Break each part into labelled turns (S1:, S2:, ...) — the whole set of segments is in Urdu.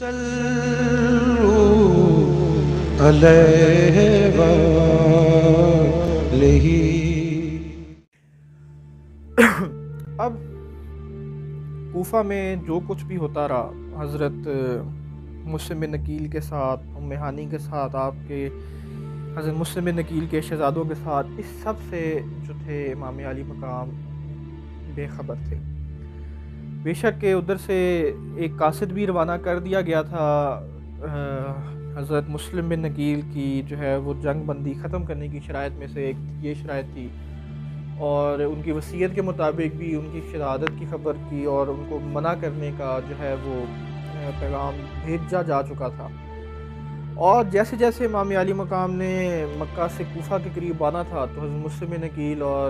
S1: صلوا علیہ وآلہ۔
S2: اب کوفہ میں جو کچھ بھی ہوتا رہا، حضرت مسلم بن نقیل کے ساتھ، ام ہانی کے ساتھ، آپ کے حضرت مسلم بن نقیل کے شہزادوں کے ساتھ، اس سب سے جو تھے امام علی مقام بے خبر تھے۔ بے شک کہ ادھر سے ایک قاصد بھی روانہ کر دیا گیا تھا حضرت مسلم بن نقیل کی جو ہے وہ جنگ بندی ختم کرنے کی شرائط میں سے ایک یہ شرائط تھی، اور ان کی وصیت کے مطابق بھی ان کی شہادت کی خبر کی اور ان کو منع کرنے کا جو ہے وہ پیغام بھیجا جا چکا تھا۔ اور جیسے جیسے امام علی مقام نے مکہ سے کوفہ کے قریب آنا تھا تو حضرت مسلم بن نقیل اور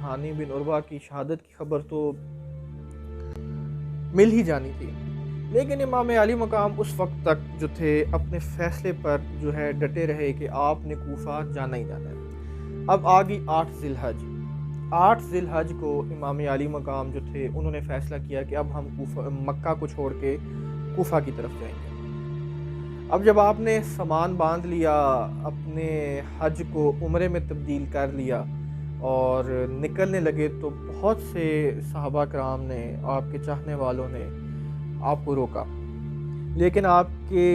S2: ہانی بن عروہ کی شہادت کی خبر تو مل ہی جانی تھی، لیکن امام علی مقام اس وقت تک جو تھے اپنے فیصلے پر جو ہے ڈٹے رہے کہ آپ نے کوفہ جانا ہی جانا ہے۔ اب آ گئی 8 ذی الحج۔ 8 ذی الحج کو امام علی مقام جو تھے انہوں نے فیصلہ کیا کہ اب ہم مکہ کو چھوڑ کے کوفہ کی طرف جائیں گے۔ اب جب آپ نے سامان باندھ لیا، اپنے حج کو عمرے میں تبدیل کر لیا اور نکلنے لگے، تو بہت سے صحابہ کرام نے، آپ کے چاہنے والوں نے آپ کو روکا، لیکن آپ کے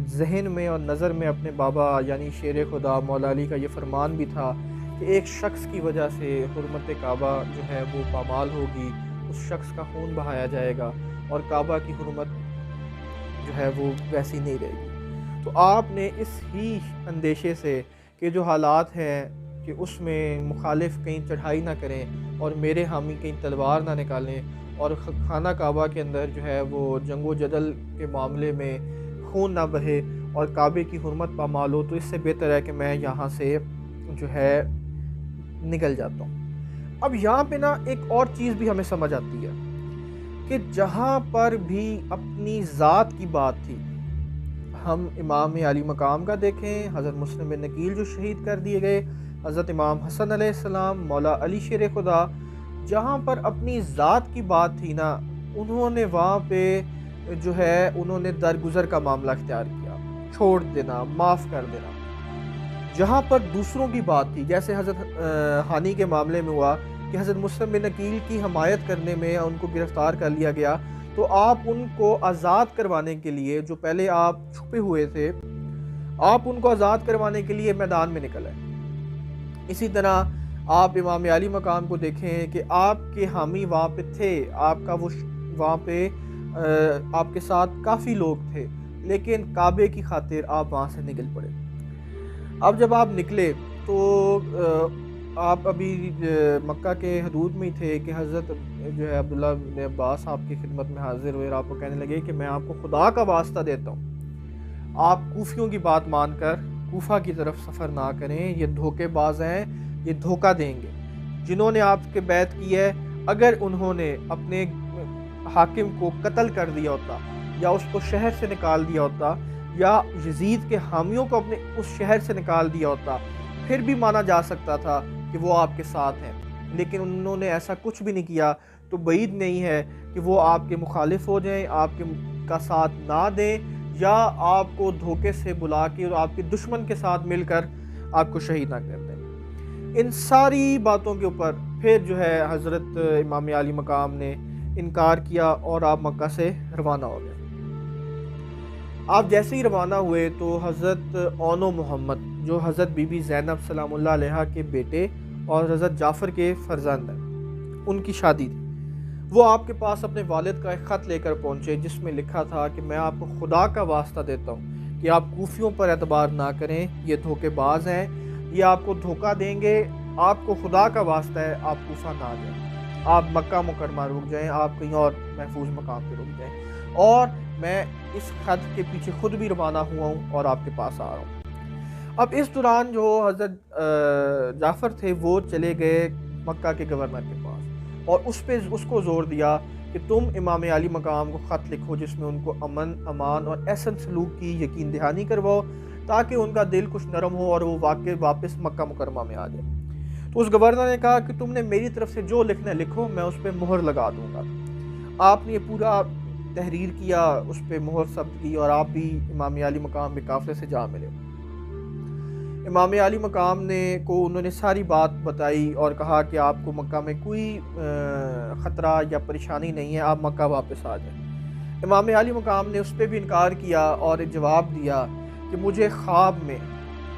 S2: ذہن میں اور نظر میں اپنے بابا یعنی شیر خدا مولا علی کا یہ فرمان بھی تھا کہ ایک شخص کی وجہ سے حرمت کعبہ جو ہے وہ پامال ہوگی، اس شخص کا خون بہایا جائے گا اور کعبہ کی حرمت جو ہے وہ ویسی نہیں رہے گی۔ تو آپ نے اس ہی اندیشے سے کہ جو حالات ہیں کہ اس میں مخالف کہیں چڑھائی نہ کریں اور میرے حامی کہیں تلوار نہ نکالیں اور خانہ کعبہ کے اندر جو ہے وہ جنگ و جدل کے معاملے میں خون نہ بہے اور کعبے کی حرمت پامال ہو، تو اس سے بہتر ہے کہ میں یہاں سے جو ہے نکل جاتا ہوں۔ اب یہاں پہ نا ایک اور چیز بھی ہمیں سمجھ آتی ہے کہ جہاں پر بھی اپنی ذات کی بات تھی، ہم امام علی مقام کا دیکھیں، حضرت مسلم بن نقیل جو شہید کر دیے گئے، حضرت امام حسن علیہ السلام، مولا علی شیر خدا، جہاں پر اپنی ذات کی بات تھی نا، انہوں نے وہاں پہ جو ہے انہوں نے درگزر کا معاملہ اختیار کیا، چھوڑ دینا، معاف کر دینا۔ جہاں پر دوسروں کی بات تھی، جیسے حضرت ہانی کے معاملے میں ہوا کہ حضرت مسلم بن نقیل کی حمایت کرنے میں ان کو گرفتار کر لیا گیا، تو آپ ان کو آزاد کروانے کے لیے، جو پہلے آپ چھپے ہوئے تھے، آپ ان کو آزاد کروانے کے لیے میدان میں نکل آئے۔ اسی طرح آپ امام علی مقام کو دیکھیں کہ آپ کے حامی وہاں پہ تھے، آپ کا وہ وہاں پہ آپ کے ساتھ کافی لوگ تھے، لیکن کعبے کی خاطر آپ وہاں سے نکل پڑے۔ اب جب آپ نکلے تو آپ ابھی مکہ کے حدود میں ہی تھے کہ حضرت جو ہے عبداللہ بن عباس آپ کی خدمت میں حاضر ہوئے اور آپ کو کہنے لگے کہ میں آپ کو خدا کا واسطہ دیتا ہوں، آپ کوفیوں کی بات مان کر کوفہ کی طرف سفر نہ کریں، یہ دھوکے باز ہیں، یہ دھوکہ دیں گے۔ جنہوں نے آپ کے بیعت کی ہے، اگر انہوں نے اپنے حاکم کو قتل کر دیا ہوتا یا اس کو شہر سے نکال دیا ہوتا یا یزید کے حامیوں کو اپنے اس شہر سے نکال دیا ہوتا، پھر بھی مانا جا سکتا تھا کہ وہ آپ کے ساتھ ہیں، لیکن انہوں نے ایسا کچھ بھی نہیں کیا۔ تو بعید نہیں ہے کہ وہ آپ کے مخالف ہو جائیں، آپ کے کا ساتھ نہ دیں، یا آپ کو دھوکے سے بلا کے اور آپ کے دشمن کے ساتھ مل کر آپ کو شہید نہ کر دیں۔ ان ساری باتوں کے اوپر پھر جو ہے حضرت امام علی مقام نے انکار کیا اور آپ مکہ سے روانہ ہو گئے۔ آپ جیسے ہی روانہ ہوئے تو حضرت اون و محمد جو حضرت بی بی زینب سلام اللہ علیہا کے بیٹے اور حضرت جعفر کے فرزند ہیں، ان کی شادی تھی، وہ آپ کے پاس اپنے والد کا ایک خط لے کر پہنچے جس میں لکھا تھا کہ میں آپ کو خدا کا واسطہ دیتا ہوں کہ آپ کوفیوں پر اعتبار نہ کریں، یہ دھوکے باز ہیں، یہ آپ کو دھوکہ دیں گے، آپ کو خدا کا واسطہ ہے آپ کوفہ نہ جائیں، آپ مکہ مکرمہ رک جائیں، آپ کہیں اور محفوظ مقام پہ رک جائیں، اور میں اس خط کے پیچھے خود بھی روانہ ہوا ہوں اور آپ کے پاس آ رہا ہوں۔ اب اس دوران جو حضرت جعفر تھے وہ چلے گئے مکہ کے گورنر کے پاس اور اس کو زور دیا کہ تم امام علی مقام کو خط لکھو جس میں ان کو امن، امان اور احسن سلوک کی یقین دہانی کرواؤ تاکہ ان کا دل کچھ نرم ہو اور وہ واپس مکہ مکرمہ میں آ جائے۔ تو اس گورنر نے کہا کہ تم نے میری طرف سے جو لکھنا ہے لکھو، میں اس پہ مہر لگا دوں گا۔ آپ نے یہ پورا تحریر کیا، اس پہ مہر ثبت کی اور آپ بھی امام عالی مقام کے قافلے سے جا ملے۔ امام عالی مقام کو انہوں نے ساری بات بتائی اور کہا کہ آپ کو مکہ میں کوئی خطرہ یا پریشانی نہیں ہے، آپ مکہ واپس آ جائیں۔ امام عالی مقام نے اس پہ بھی انکار کیا اور ایک جواب دیا کہ مجھے خواب میں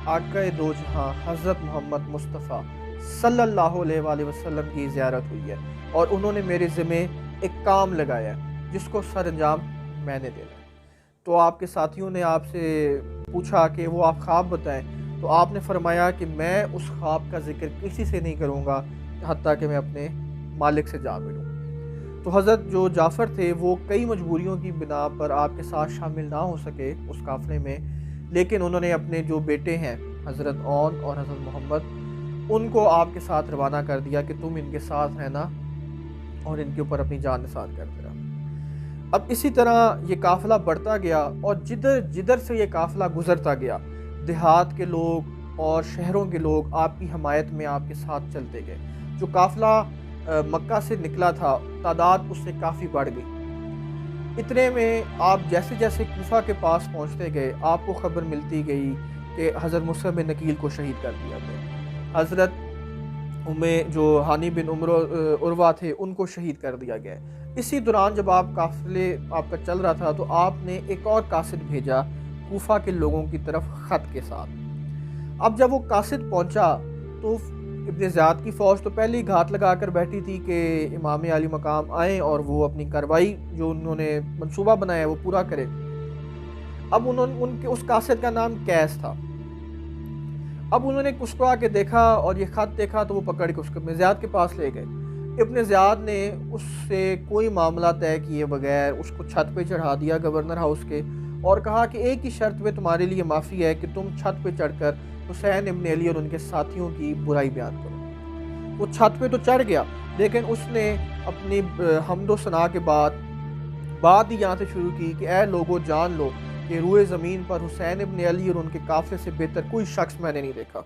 S2: آقا دو جہاں حضرت محمد مصطفیٰ صلی اللہ علیہ وآلہ وسلم کی زیارت ہوئی ہے اور انہوں نے میرے ذمہ ایک کام لگایا ہے جس کو سر انجام میں نے دینا ہے۔ تو آپ کے ساتھیوں نے آپ سے پوچھا کہ وہ آپ خواب بتائیں، تو آپ نے فرمایا کہ میں اس خواب کا ذکر کسی سے نہیں کروں گا حتیٰ کہ میں اپنے مالک سے جا ملوں۔ تو حضرت جو جعفر تھے وہ کئی مجبوریوں کی بنا پر آپ کے ساتھ شامل نہ ہو سکے اس قافلے میں، لیکن انہوں نے اپنے جو بیٹے ہیں حضرت اون اور حضرت محمد، ان کو آپ کے ساتھ روانہ کر دیا کہ تم ان کے ساتھ رہنا اور ان کے اوپر اپنی جان نثار کرتے رہنا۔ اب اسی طرح یہ قافلہ بڑھتا گیا اور جدھر سے یہ قافلہ گزرتا گیا، دیہات کے لوگ اور شہروں کے لوگ آپ کی حمایت میں آپ کے ساتھ چلتے گئے۔ جو قافلہ مکہ سے نکلا تھا تعداد اس سے کافی بڑھ گئی۔ اتنے میں آپ جیسے جیسے کوفہ کے پاس پہنچتے گئے آپ کو خبر ملتی گئی کہ حضرت مصعب بن نکیل کو شہید کر دیا گیا، حضرت جو ہانی بن عروہ تھے ان کو شہید کر دیا گیا۔ اسی دوران جب قافلے آپ کا چل رہا تھا تو آپ نے ایک اور قاصد بھیجا کوفہ کے لوگوں کی طرف خط کے ساتھ۔ اب جب وہ قاصد پہنچا تو ابن زیاد کی فوج تو پہلے ہی گھات لگا کر بیٹھی تھی کہ امام علی مقام آئیں اور وہ اپنی کارروائی جو انہوں نے منصوبہ بنایا ہے وہ پورا کرے۔ اب ان کے اس قاصد کا نام قیس تھا۔ اب انہوں نے اس کو آ کے دیکھا اور یہ خط دیکھا تو وہ پکڑ کے اس کو ابن زیاد کے پاس لے گئے۔ ابن زیاد نے اس سے کوئی معاملہ طے کیے بغیر اس کو چھت پہ چڑھا دیا گورنر ہاؤس کے، اور کہا کہ ایک ہی شرط پہ تمہارے لیے معافی ہے کہ تم چھت پہ چڑھ کر حسین ابن علی اور ان کے ساتھیوں کی برائی بیان کرو۔ وہ چھت پہ تو چڑھ گیا لیکن اس نے اپنی حمد و ثنا کے بعد بات ہی یہاں سے شروع کی کہ اے لوگو جان لو کہ روئے زمین پر حسین ابن علی اور ان کے قافلے سے بہتر کوئی شخص میں نے نہیں دیکھا۔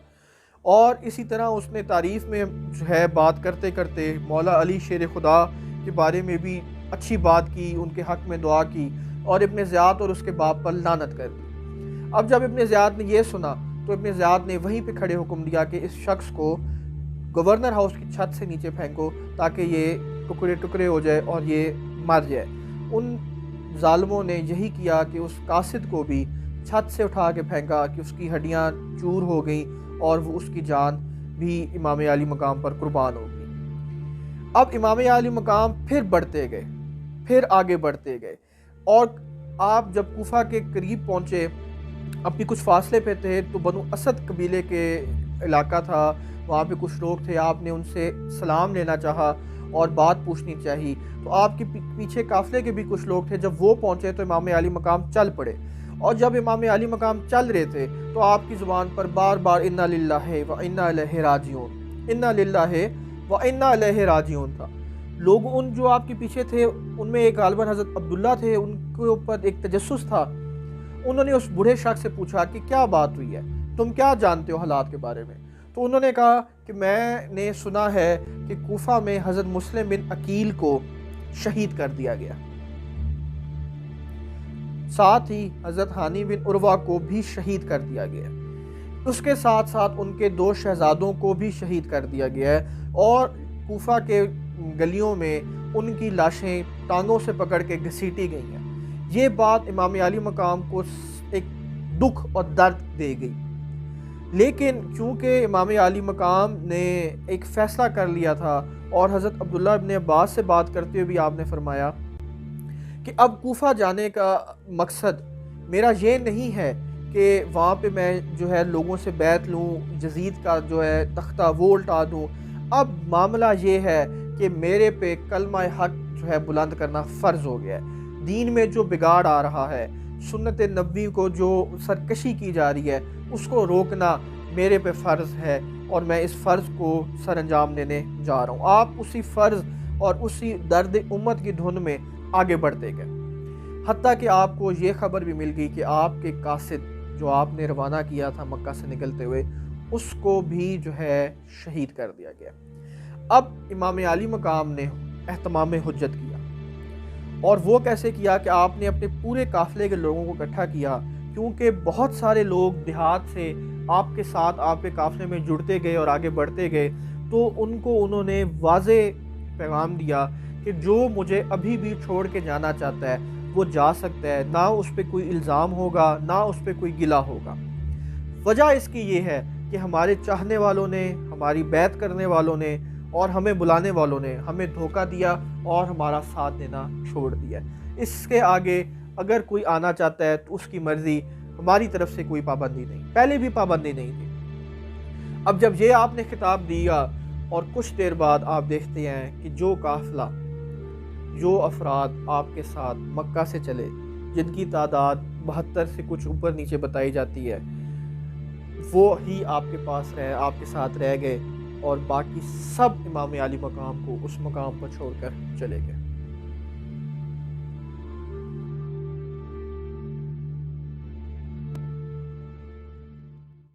S2: اور اسی طرح اس نے تعریف میں جو ہے بات کرتے کرتے مولا علی شیر خدا کے بارے میں بھی اچھی بات کی، ان کے حق میں دعا کی اور ابن زیاد اور اس کے باپ پر لعنت کر دی۔ اب جب ابن زیاد نے یہ سنا تو ابن زیاد نے وہیں پہ کھڑے حکم دیا کہ اس شخص کو گورنر ہاؤس کی چھت سے نیچے پھینکو تاکہ یہ ٹکڑے ٹکڑے ہو جائے اور یہ مر جائے۔ ان ظالموں نے یہی کیا کہ اس قاصد کو بھی چھت سے اٹھا کے پھینکا کہ اس کی ہڈیاں چور ہو گئیں اور وہ اس کی جان بھی امام علی مقام پر قربان ہو گئی۔ اب امام علی مقام پھر بڑھتے گئے، پھر آگے بڑھتے گئے اور آپ جب کوفہ کے قریب پہنچے، اپنی کچھ فاصلے پہ تھے تو بنو اسد قبیلے کے علاقہ تھا، وہاں پہ کچھ لوگ تھے، آپ نے ان سے سلام لینا چاہا اور بات پوچھنی چاہی۔ تو آپ کے پیچھے قافلے کے بھی کچھ لوگ تھے، جب وہ پہنچے تو امام علی مقام چل پڑے، اور جب امام علی مقام چل رہے تھے تو آپ کی زبان پر بار بار انا للہ و انا الیہ راجعون، انا للہ و انا الیہ راجعون تھا۔ لوگ ان جو آپ کے پیچھے تھے ان میں ایک غالباً حضرت عبداللہ تھے، ان کے اوپر ایک تجسس تھا۔ انہوں نے اس بوڑھے شخص سے پوچھا کہ کیا بات ہوئی ہے، تم کیا جانتے ہو حالات کے بارے میں؟ تو انہوں نے کہا کہ میں نے سنا ہے کہ کوفہ میں حضرت مسلم بن عقیل کو شہید کر دیا گیا، ساتھ ہی حضرت ہانی بن عروہ کو بھی شہید کر دیا گیا، اس کے ساتھ ساتھ ان کے 2 شہزادوں کو بھی شہید کر دیا گیا ہے، اور کوفہ کے گلیوں میں ان کی لاشیں ٹانگوں سے پکڑ کے گھسیٹی گئی ہیں۔ یہ بات امام علی مقام کو ایک دکھ اور درد دے گئی، لیکن چونکہ امام علی مقام نے ایک فیصلہ کر لیا تھا اور حضرت عبداللہ ابن عباس سے بات کرتے ہوئے بھی آپ نے فرمایا کہ اب کوفہ جانے کا مقصد میرا یہ نہیں ہے کہ وہاں پہ میں جو ہے لوگوں سے بیعت لوں، یزید کا جو ہے تختہ وہ الٹا دوں۔ اب معاملہ یہ ہے کہ میرے پہ کلمہ حق جو ہے بلند کرنا فرض ہو گیا ہے۔ دین میں جو بگاڑ آ رہا ہے، سنت نبوی کو جو سرکشی کی جا رہی ہے، اس کو روکنا میرے پہ فرض ہے اور میں اس فرض کو سر انجام دینے جا رہا ہوں۔ آپ اسی فرض اور اسی درد امت کی دھن میں آگے بڑھتے گئے، حتیٰ کہ آپ کو یہ خبر بھی مل گئی کہ آپ کے قاصد جو آپ نے روانہ کیا تھا مکہ سے نکلتے ہوئے، اس کو بھی جو ہے شہید کر دیا گیا۔ اب امام علی مقام نے اہتمام حجت کیا اور وہ کیسے کیا کہ آپ نے اپنے پورے قافلے کے لوگوں کو اکٹھا کیا، کیونکہ بہت سارے لوگ دیہات سے آپ کے ساتھ آپ کے قافلے میں جڑتے گئے اور آگے بڑھتے گئے، تو ان کو انہوں نے واضح پیغام دیا کہ جو مجھے ابھی بھی چھوڑ کے جانا چاہتا ہے وہ جا سکتا ہے، نہ اس پہ کوئی الزام ہوگا، نہ اس پہ کوئی گلہ ہوگا۔ وجہ اس کی یہ ہے کہ ہمارے چاہنے والوں نے، ہماری بیعت کرنے والوں نے اور ہمیں بلانے والوں نے ہمیں دھوکہ دیا اور ہمارا ساتھ دینا چھوڑ دیا۔ اس کے آگے اگر کوئی آنا چاہتا ہے تو اس کی مرضی، ہماری طرف سے کوئی پابندی نہیں، پہلے بھی پابندی نہیں تھی۔ اب جب یہ آپ نے خطاب دیا اور کچھ دیر بعد آپ دیکھتے ہیں کہ جو قافلہ، جو افراد آپ کے ساتھ مکہ سے چلے، جن کی تعداد 72 سے کچھ اوپر نیچے بتائی جاتی ہے، وہ ہی آپ کے پاس رہے، آپ کے ساتھ رہ گئے، اور باقی سب امام علی مقام کو اس مقام پر چھوڑ کر چلے گئے۔